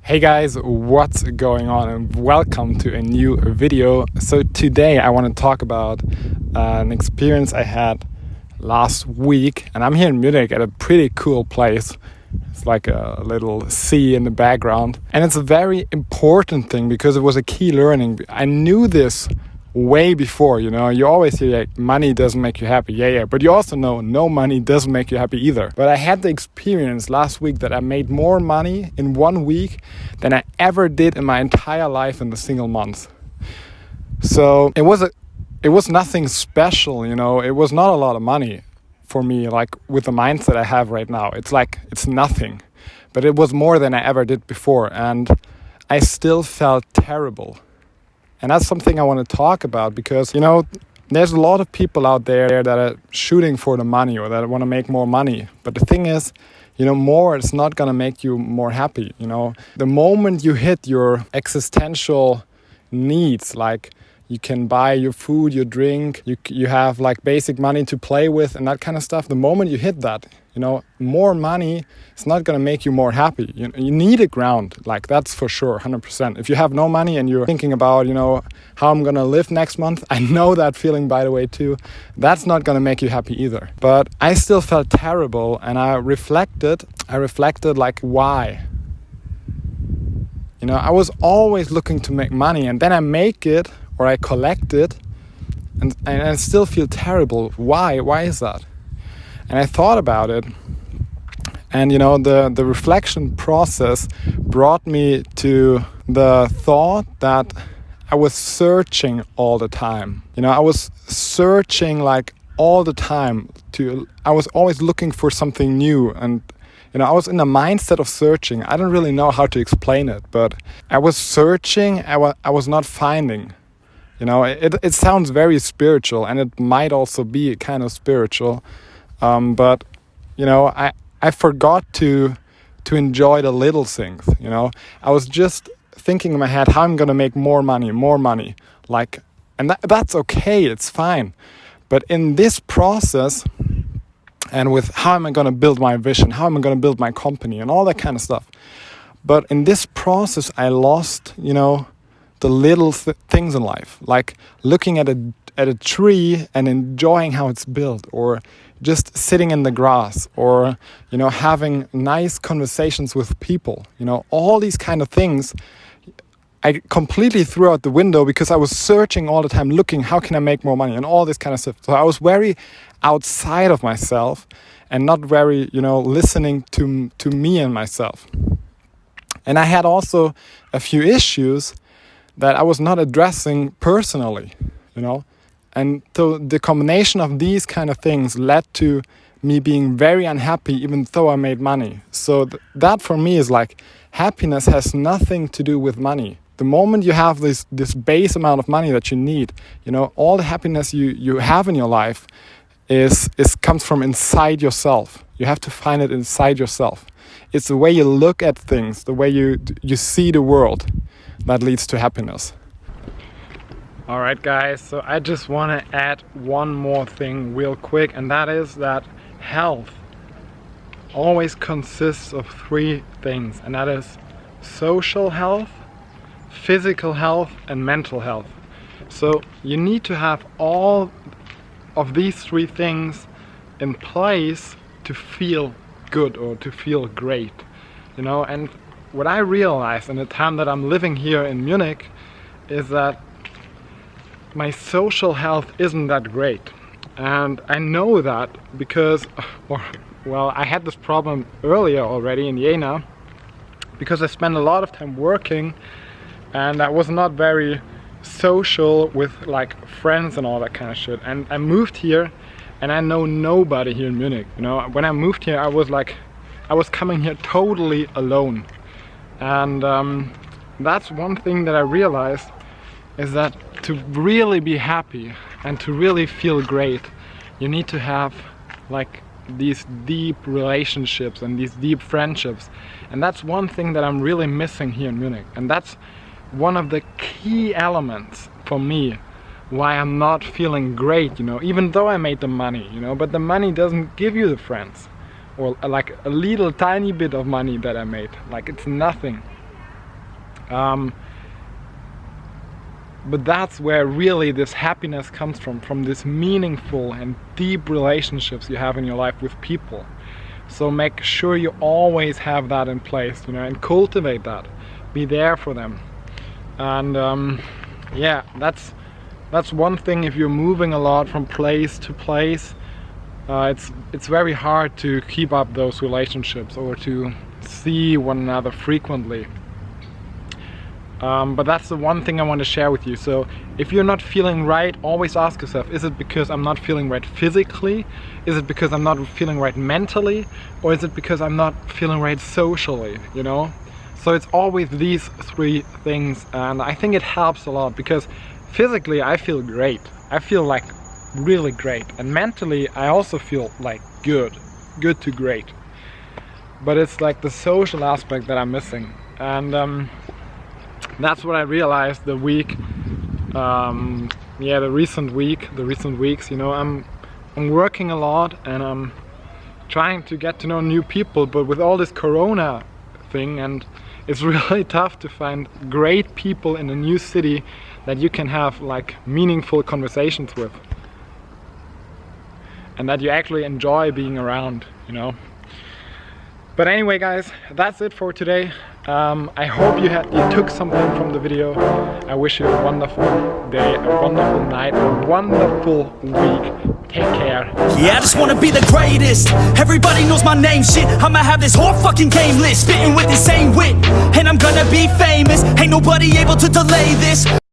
Hey guys, what's going on, and welcome to a new video. So today I want to talk about an experience I had last week, and I'm here in Munich at a pretty cool place. It's like a little sea in the background, and it's a very important thing because it was a key learning. I knew this way before, you always hear like money doesn't make you happy. Yeah, but you also know no money doesn't make you happy either. But I had the experience last week that I made more money in 1 week than I ever did in my entire life in a single month. So it was nothing special, it was not a lot of money for me, like with the mindset I have right now. It's nothing, but it was more than I ever did before, and I still felt terrible. And that's something I want to talk about because, there's a lot of people out there that are shooting for the money or that want to make more money. But the thing is, more is not going to make you more happy. The moment you hit your existential needs, like you can buy your food, your drink, you have like basic money to play with and that kind of stuff. The moment you hit that, more money is not going to make you more happy. You need a ground, like that's for sure, 100%. If you have no money and you're thinking about, how I'm going to live next month, I know that feeling, by the way, too. That's not going to make you happy either. But I still felt terrible, and I reflected like, why? I was always looking to make money, and then I make it or I collect it, and I still feel terrible. Why? Why is that? And I thought about it, and the reflection process brought me to the thought that I was searching all the time. I was searching like all the time. I was always looking for something new, and I was in a mindset of searching. I don't really know how to explain it, but I was searching. I was not finding. It sounds very spiritual, and it might also be kind of spiritual. But I forgot to enjoy the little things. I was just thinking in my head how I'm gonna make more money, like, and that's okay, it's fine. But in this process, and with how am I gonna build my vision, how am I gonna build my company, and all that kind of stuff. But in this process, I lost, the little things in life, like looking at a tree and enjoying how it's built, or just sitting in the grass, or having nice conversations with people. All these kind of things I completely threw out the window because I was searching all the time, looking how can I make more money and all this kind of stuff. So I was very outside of myself and not very listening to me and myself. And I had also a few issues that I was not addressing personally, And so the combination of these kind of things led to me being very unhappy even though I made money. So that for me is like, happiness has nothing to do with money. The moment you have this base amount of money that you need, all the happiness you have in your life comes from inside yourself. You have to find it inside yourself. It's the way you look at things, the way you see the world, that leads to happiness. Alright guys, so I just want to add one more thing real quick, and that is that health always consists of 3 things, and that is social health, physical health, and mental health. So you need to have all of these 3 things in place to feel good or to feel great, and what I realized in the time that I'm living here in Munich is that my social health isn't that great. And I know that because, I had this problem earlier already in Jena, because I spent a lot of time working and I was not very social with like friends and all that kind of shit. And I moved here and I know nobody here in Munich. When I moved here, I was coming here totally alone. And that's one thing that I realized, is that to really be happy and to really feel great, you need to have like these deep relationships and these deep friendships. And that's one thing that I'm really missing here in Munich. And that's one of the key elements for me why I'm not feeling great, even though I made the money, but the money doesn't give you the friends. Or like a little tiny bit of money that I made, like it's nothing. But that's where really this happiness comes from this meaningful and deep relationships you have in your life with people. So make sure you always have that in place, you know, and cultivate that. Be there for them. And yeah, that's one thing. If you're moving a lot from place to place, it's very hard to keep up those relationships or to see one another frequently. But that's the one thing I want to share with you. So if you're not feeling right, always ask yourself, is it because I'm not feeling right physically? Is it because I'm not feeling right mentally? Or is it because I'm not feeling right socially, you know? So it's always these three things, and I think it helps a lot, because physically I feel great. I feel like really great, and mentally I also feel like good to great. But it's like the social aspect that I'm missing, and that's what I realized the recent weeks. You know, I'm working a lot, and I'm trying to get to know new people, but with all this corona thing, and it's really tough to find great people in a new city that you can have like meaningful conversations with, and that you actually enjoy being around, you know. But anyway, guys, that's it for today. I hope you took something from the video. I wish you a wonderful day, a wonderful night, a wonderful week. Take care. Yeah, I just wanna be the greatest. Everybody knows my name, shit. I'ma have this whole fucking game list, spitting with insane wit, and I'm gonna be famous. Ain't nobody able to delay this.